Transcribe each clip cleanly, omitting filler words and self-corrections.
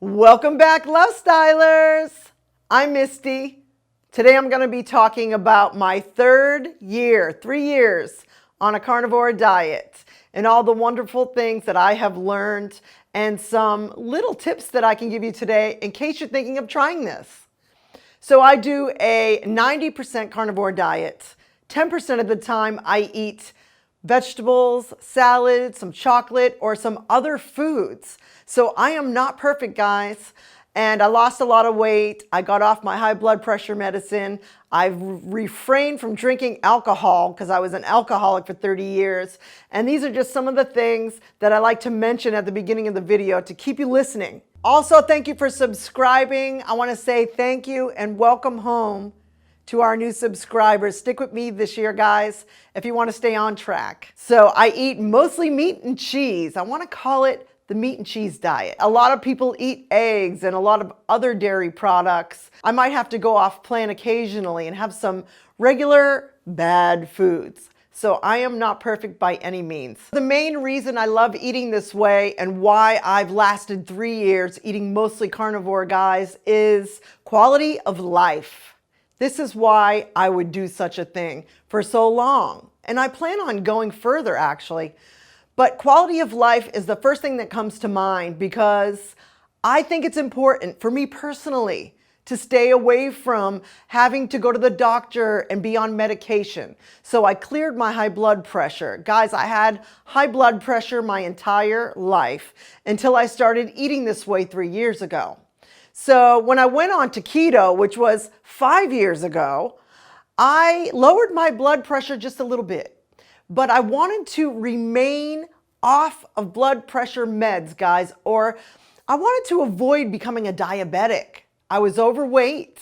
Welcome back, Love Stylers. I'm Misty. Today I'm going to be talking about my 3 years on a carnivore diet and all the wonderful things that I have learned and some little tips that I can give you today in case you're thinking of trying this. So I do a 90% carnivore diet. 10% of the time I eat vegetables, salad, some chocolate, or some other foods. So I am not perfect, guys. And I lost a lot of weight. I got off my high blood pressure medicine. I've refrained from drinking alcohol because I was an alcoholic for 30 years. And these are just some of the things that I like to mention at the beginning of the video to keep you listening. Also, thank you for subscribing. I want to say thank you and welcome home to our new subscribers. Stick with me this year, guys, if you want to stay on track. So I eat mostly meat and cheese. I want to call it the meat and cheese diet. A lot of people eat eggs and a lot of other dairy products. I might have to go off plan occasionally and have some regular bad foods. So I am not perfect by any means. The main reason I love eating this way and why I've lasted 3 years eating mostly carnivore, guys, is quality of life. This is why I would do such a thing for so long. And I plan on going further, actually. But quality of life is the first thing that comes to mind because I think it's important for me personally to stay away from having to go to the doctor and be on medication. So I cleared my high blood pressure. Guys, I had high blood pressure my entire life until I started eating this way 3 years ago. So when I went on to keto, which was 5 years ago, I lowered my blood pressure just a little bit. But I wanted to remain off of blood pressure meds, guys, or I wanted to avoid becoming a diabetic. I was overweight.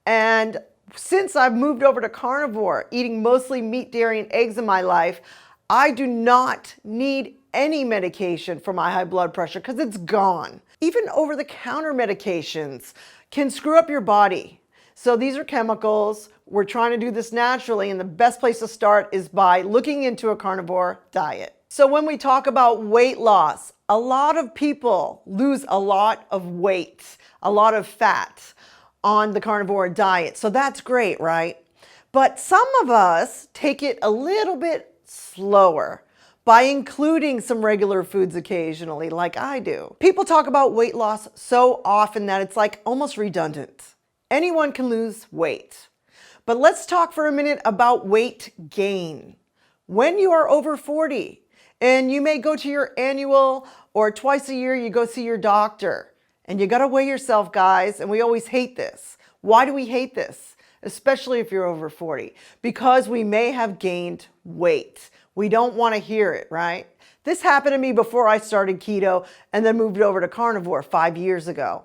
And since I've moved over to carnivore, eating mostly meat, dairy, and eggs in my life, I do not need any medication for my high blood pressure because it's gone. Even over-the-counter medications can screw up your body. So these are chemicals. We're trying to do this naturally, and the best place to start is by looking into a carnivore diet. So when we talk about weight loss, a lot of people lose a lot of weight, a lot of fat on the carnivore diet. So that's great, right? But some of us take it a little bit slower by including some regular foods occasionally, like I do. People talk about weight loss so often that it's like almost redundant. Anyone can lose weight. But let's talk for a minute about weight gain. When you are over 40, and you may go to your annual or twice a year you go see your doctor, and you gotta weigh yourself, guys, and we always hate this. Why do we hate this? Especially if you're over 40, because we may have gained weight. We don't want to hear it, right? This happened to me before I started keto and then moved over to carnivore 5 years ago.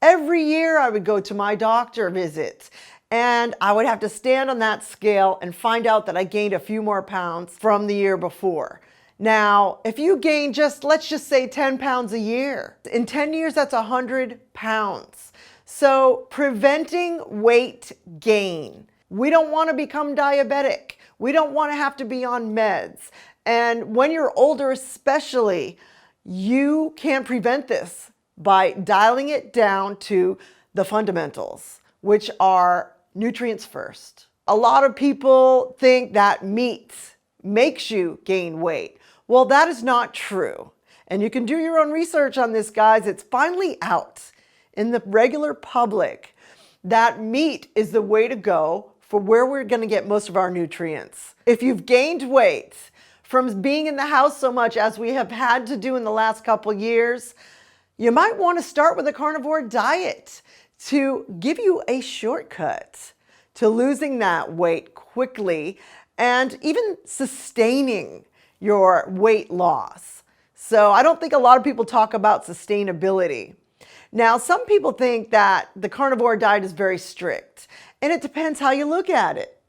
Every year I would go to my doctor visit and I would have to stand on that scale and find out that I gained a few more pounds from the year before. Now, if you gain let's just say 10 pounds a year, in 10 years, that's 100 pounds. So preventing weight gain. We don't want to become diabetic. We don't want to have to be on meds. And when you're older especially, you can prevent this by dialing it down to the fundamentals, which are nutrients first. A lot of people think that meat makes you gain weight. Well, that is not true. And you can do your own research on this, guys. It's finally out in the regular public that meat is the way to go for where we're going to get most of our nutrients. If you've gained weight from being in the house so much as we have had to do in the last couple years, you might want to start with a carnivore diet to give you a shortcut to losing that weight quickly and even sustaining your weight loss. So I don't think a lot of people talk about sustainability. Now, some people think that the carnivore diet is very strict, and it depends how you look at it.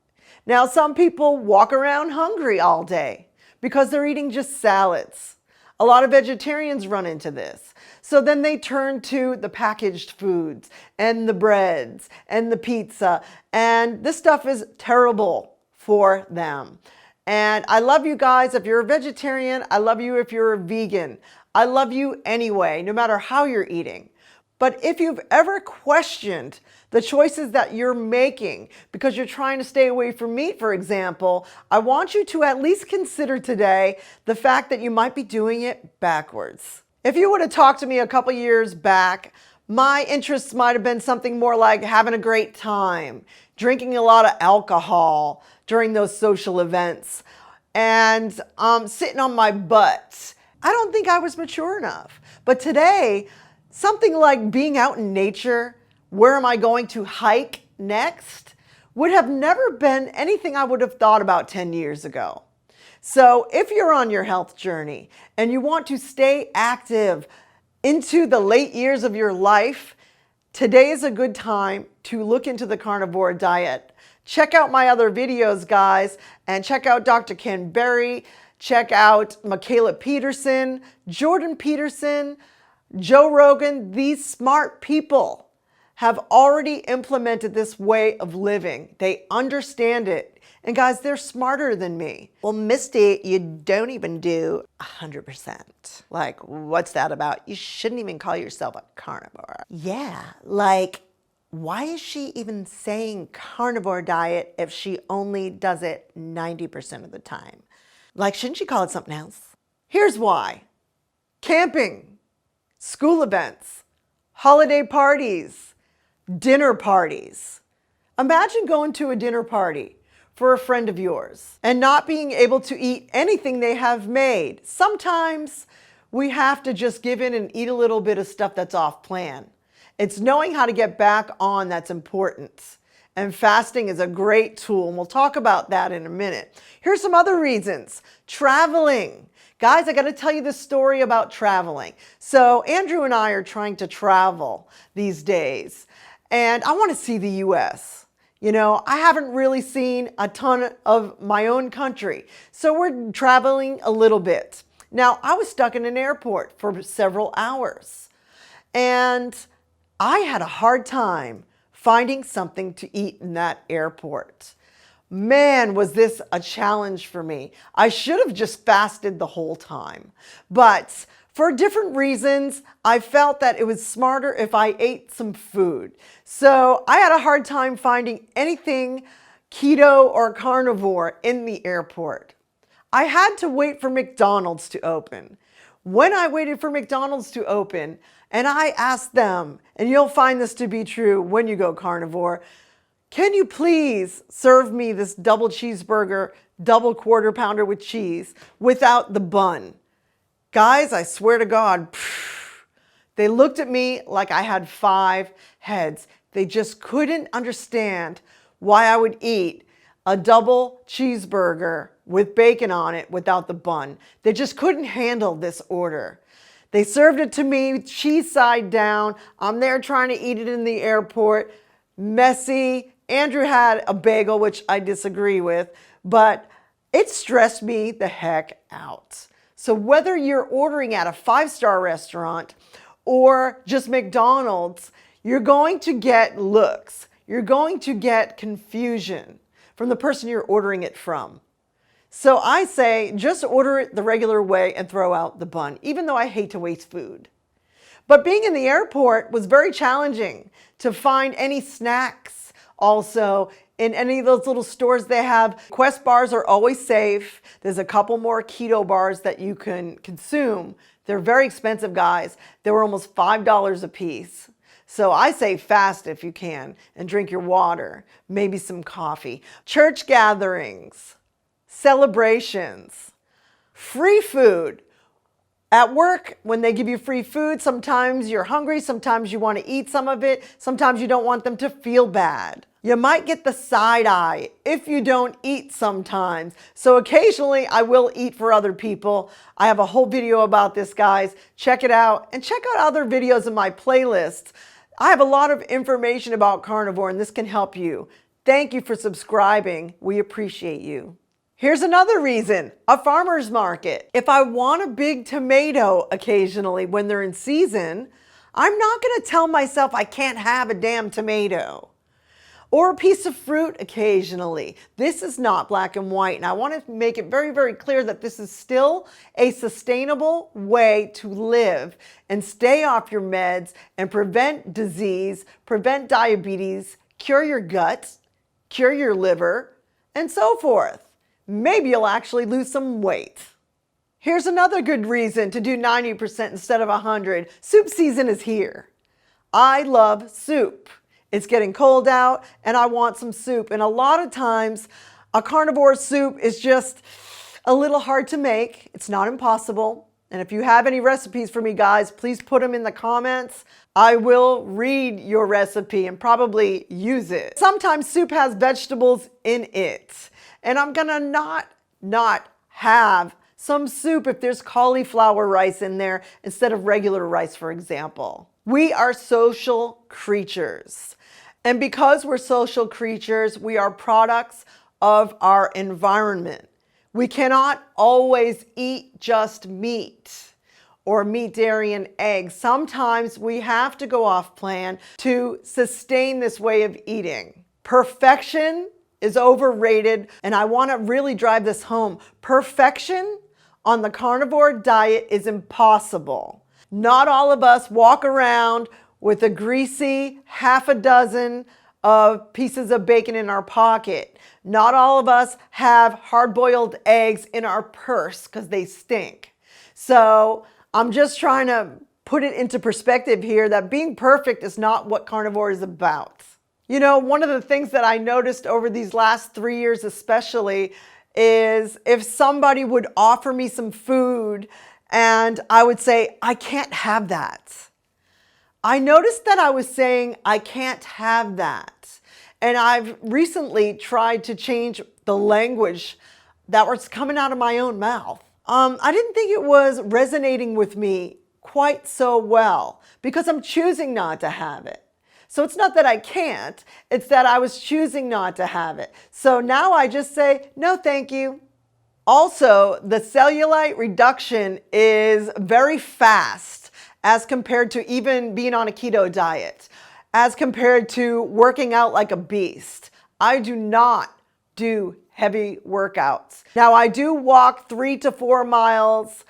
Now, some people walk around hungry all day because they're eating just salads. A lot of vegetarians run into this. So then they turn to the packaged foods and the breads and the pizza, and this stuff is terrible for them. And I love you guys if you're a vegetarian. I love you if you're a vegan. I love you anyway, no matter how you're eating. But if you've ever questioned the choices that you're making because you're trying to stay away from meat, for example, I want you to at least consider today the fact that you might be doing it backwards. If you would have talked to me a couple years back, my interests might have been something more like having a great time, drinking a lot of alcohol during those social events, and sitting on my butt. I don't think I was mature enough. But today, something like being out in nature, where am I going to hike next, would have never been anything I would have thought about 10 years ago. So if you're on your health journey and you want to stay active into the late years of your life, today is a good time to look into the carnivore diet. Check out my other videos, guys, and check out Dr. Ken Berry, check out Michaela Peterson, Jordan Peterson, Joe Rogan. These smart people have already implemented this way of living. They understand it. And guys, they're smarter than me. Well, Misty, you don't even do 100%. Like, what's that about? You shouldn't even call yourself a carnivore. Yeah, like, why is she even saying carnivore diet if she only does it 90% of the time? Like, shouldn't she call it something else? Here's why. Camping, school events, holiday parties, dinner parties. Imagine going to a dinner party for a friend of yours and not being able to eat anything they have made. Sometimes we have to just give in and eat a little bit of stuff that's off plan. It's knowing how to get back on that's important. And fasting is a great tool, and we'll talk about that in a minute. Here's some other reasons. Traveling. Guys, I got to tell you this story about traveling. So Andrew and I are trying to travel these days, and I want to see the U.S. You know, I haven't really seen a ton of my own country, so we're traveling a little bit. Now, I was stuck in an airport for several hours, and I had a hard time finding something to eat in that airport. Man, was this a challenge for me. I should have just fasted the whole time. But for different reasons, I felt that it was smarter if I ate some food. So I had a hard time finding anything keto or carnivore in the airport. I had to wait for McDonald's to open. When I waited for McDonald's to open, and I asked them, and you'll find this to be true when you go carnivore, can you please serve me this double cheeseburger, double quarter pounder with cheese without the bun? Guys, I swear to God, they looked at me like I had 5 heads. They just couldn't understand why I would eat a double cheeseburger with bacon on it without the bun. They just couldn't handle this order. They served it to me, cheese side down. I'm there trying to eat it in the airport. Messy. Andrew had a bagel, which I disagree with, but it stressed me the heck out. So whether you're ordering at a 5-star restaurant or just McDonald's, you're going to get looks. You're going to get confusion from the person you're ordering it from. So I say just order it the regular way and throw out the bun, even though I hate to waste food. But being in the airport was very challenging to find any snacks. Also, in any of those little stores they have, Quest bars are always safe. There's a couple more keto bars that you can consume. They're very expensive, guys. They were almost $5 a piece. So I say fast if you can and drink your water, maybe some coffee. Church gatherings, celebrations, free food. At work, when they give you free food, sometimes you're hungry, sometimes you want to eat some of it, sometimes you don't want them to feel bad. You might get the side eye if you don't eat sometimes. So occasionally I will eat for other people. I have a whole video about this, guys. Check it out and check out other videos in my playlist. I have a lot of information about carnivore and this can help you. Thank you for subscribing. We appreciate you. Here's another reason, a farmer's market. If I want a big tomato occasionally when they're in season, I'm not going to tell myself I can't have a damn tomato. or a piece of fruit occasionally. This is not black and white, and I want to make it very, very clear that this is still a sustainable way to live and stay off your meds and prevent disease, prevent diabetes, cure your gut, cure your liver, and so forth. Maybe you'll actually lose some weight. Here's another good reason to do 90% instead of 100. Soup season is here. I love soup. It's getting cold out and I want some soup. And a lot of times a carnivore soup is just a little hard to make. It's not impossible. And if you have any recipes for me, guys, please put them in the comments. I will read your recipe and probably use it. Sometimes soup has vegetables in it. And I'm gonna not have some soup if there's cauliflower rice in there instead of regular rice, for example. We are social creatures. And because we're social creatures, we are products of our environment. We cannot always eat just meat or meat, dairy, and eggs. Sometimes we have to go off plan to sustain this way of eating. Perfection is overrated, and I want to really drive this home. Perfection on the carnivore diet is impossible. Not all of us walk around with a greasy half a dozen of pieces of bacon in our pocket. Not all of us have hard-boiled eggs in our purse because they stink. So I'm just trying to put it into perspective here that being perfect is not what carnivore is about. You know, one of the things that I noticed over these last 3 years especially is if somebody would offer me some food and I would say, I can't have that. I noticed that I was saying, I can't have that. And I've recently tried to change the language that was coming out of my own mouth. I didn't think it was resonating with me quite so well because I'm choosing not to have it. So it's not that I can't, it's that I was choosing not to have it. So now I just say, no, thank you. Also, the cellulite reduction is very fast as compared to even being on a keto diet, as compared to working out like a beast. I do not do heavy workouts. Now, I do walk 3 to 4 miles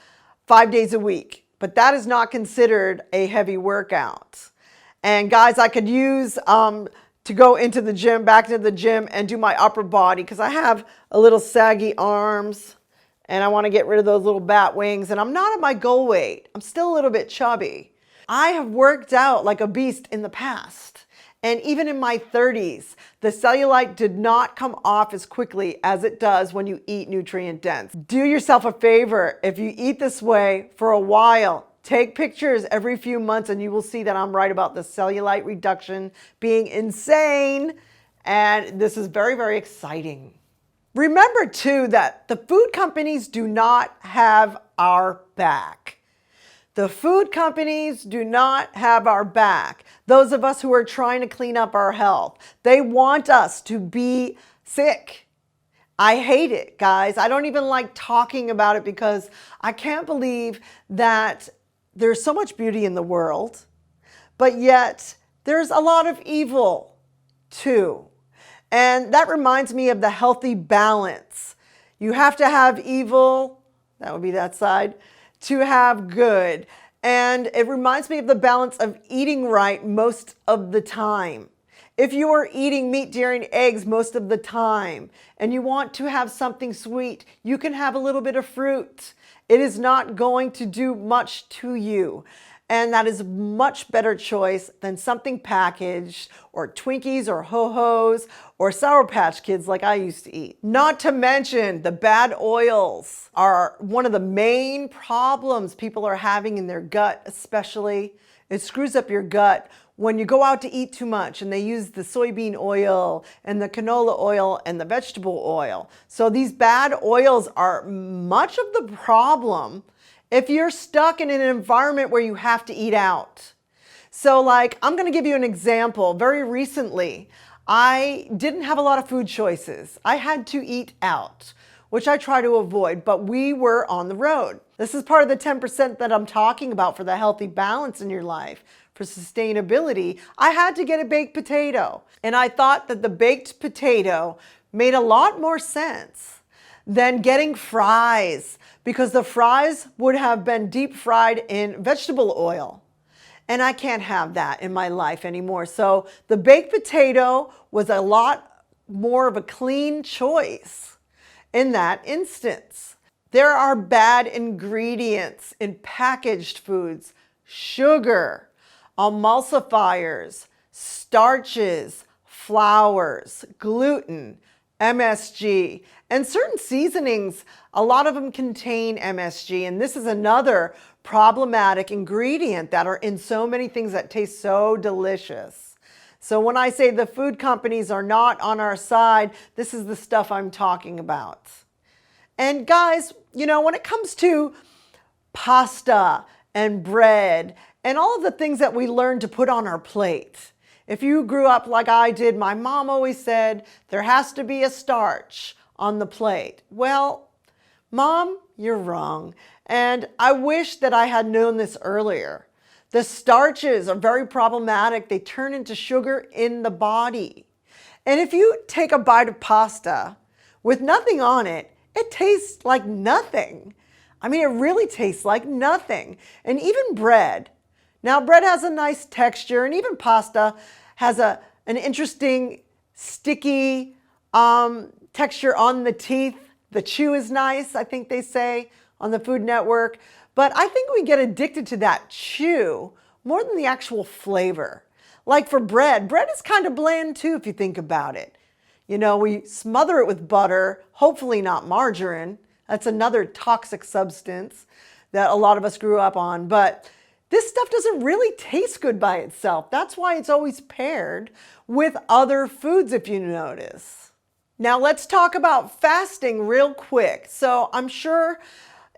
5 days a week, but that is not considered a heavy workout. And guys, I could use to go into the gym, back into the gym and do my upper body because I have a little saggy arms and I want to get rid of those little bat wings, and I'm not at my goal weight. I'm still a little bit chubby. I have worked out like a beast in the past. And even in my 30s, the cellulite did not come off as quickly as it does when you eat nutrient dense. Do yourself a favor. If you eat this way for a while, take pictures every few months and you will see that I'm right about the cellulite reduction being insane. And this is very, very exciting. Remember too that the food companies do not have our back. The food companies do not have our back. Those of us who are trying to clean up our health, they want us to be sick. I hate it, guys. I don't even like talking about it because I can't believe that there's so much beauty in the world, but yet there's a lot of evil too. And that reminds me of the healthy balance. You have to have evil, that would be that side, to have good. And it reminds me of the balance of eating right most of the time. If you are eating meat, dairy, and eggs most of the time, and you want to have something sweet, you can have a little bit of fruit. It is not going to do much to you. And that is a much better choice than something packaged or Twinkies or Ho-Hos or Sour Patch Kids like I used to eat. Not to mention the bad oils are one of the main problems people are having in their gut, especially. It screws up your gut when you go out to eat too much and they use the soybean oil and the canola oil and the vegetable oil. So these bad oils are much of the problem if you're stuck in an environment where you have to eat out. So like, I'm gonna give you an example. Very recently, I didn't have a lot of food choices. I had to eat out, which I try to avoid, but we were on the road. This is part of the 10% that I'm talking about for the healthy balance in your life. for sustainability, I had to get a baked potato. And I thought that the baked potato made a lot more sense than getting fries, because the fries would have been deep fried in vegetable oil. And I can't have that in my life anymore. So the baked potato was a lot more of a clean choice in that instance. There are bad ingredients in packaged foods: sugar, emulsifiers, starches, flours, gluten, MSG, and certain seasonings. A lot of them contain MSG, and this is another problematic ingredient that are in so many things that taste so delicious. So when I say the food companies are not on our side, this is the stuff I'm talking about. And guys, when it comes to pasta and bread and all of the things that we learn to put on our plate, if you grew up like I did, my mom always said there has to be a starch on the plate. Well, Mom, you're wrong. And I wish that I had known this earlier. The starches are very problematic. They turn into sugar in the body. And if you take a bite of pasta with nothing on it, it tastes like nothing. I mean, it really tastes like nothing. And even bread. Now, bread has a nice texture, and even pasta has an interesting, sticky texture on the teeth. The chew is nice, I think they say on the Food Network. But I think we get addicted to that chew more than the actual flavor. Like for bread is kind of bland too if you think about it. We smother it with butter, hopefully not margarine. That's another toxic substance that a lot of us grew up on. But this stuff doesn't really taste good by itself. That's why it's always paired with other foods, if you notice. Now let's talk about fasting real quick. So I'm sure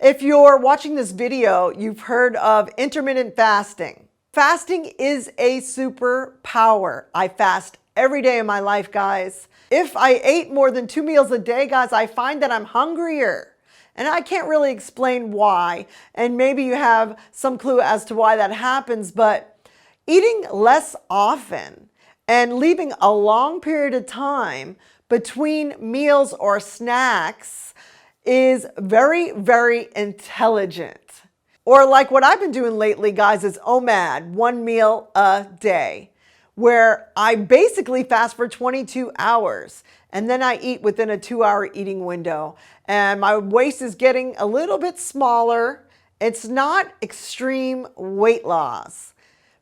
if you're watching this video, you've heard of intermittent fasting. Fasting is a superpower. I fast every day of my life, guys. If I ate more than 2 meals a day, guys, I find that I'm hungrier. And I can't really explain why. And maybe you have some clue as to why that happens, but eating less often and leaving a long period of time between meals or snacks is very, very intelligent. Or like what I've been doing lately, guys, is OMAD, 1 meal a day, where I basically fast for 22 hours and then I eat within a 2-hour eating window. And my waist is getting a little bit smaller. It's not extreme weight loss,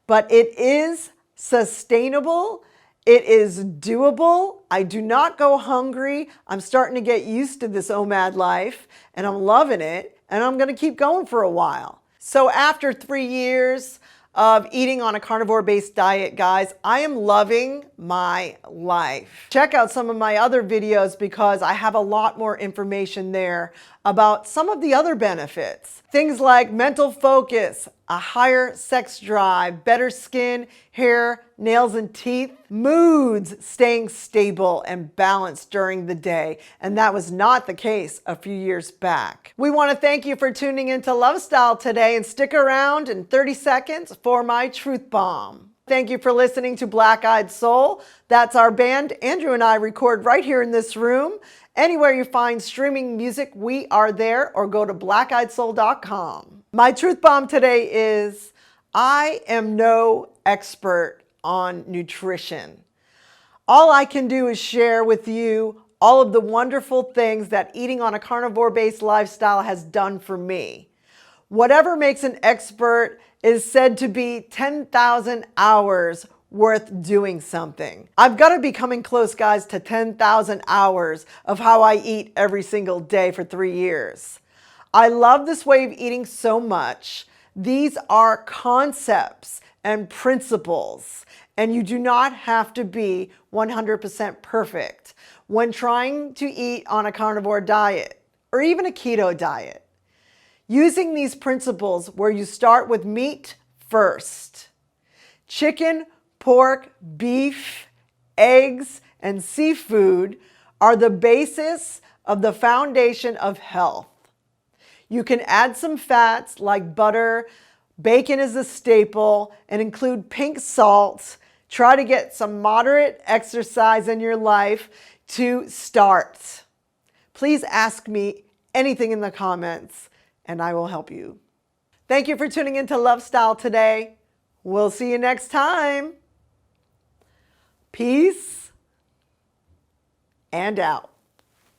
but it is sustainable. It is doable. I do not go hungry. I'm starting to get used to this OMAD life and I'm loving it, and I'm going to keep going for a while. So after 3 years of eating on a carnivore-based diet, guys, I am loving my life. Check out some of my other videos because I have a lot more information there about some of the other benefits. Things like mental focus, a higher sex drive, better skin, hair, nails, and teeth, moods staying stable and balanced during the day. And that was not the case a few years back. We want to thank you for tuning into Lovestyle today, and stick around in 30 seconds for my truth bomb. Thank you for listening to Black Eyed Soul. That's our band. Andrew and I record right here in this room. Anywhere you find streaming music, we are there, or go to blackeyedsoul.com. My truth bomb today is, I am no expert on nutrition. All I can do is share with you all of the wonderful things that eating on a carnivore-based lifestyle has done for me. Whatever makes an expert is said to be 10,000 hours worth doing something. I've got to be coming close, guys, to 10,000 hours of how I eat every single day for 3 years. I love this way of eating so much. These are concepts and principles, and you do not have to be 100% perfect when trying to eat on a carnivore diet or even a keto diet. Using these principles where you start with meat first. Chicken, pork, beef, eggs, and seafood are the basis of the foundation of health. You can add some fats like butter, Bacon is a staple, and include pink salt. Try to get some moderate exercise in your life to start. Please ask me anything in the comments and I will help you. Thank you for tuning into Lovestyle today. We'll see you next time. Peace and out.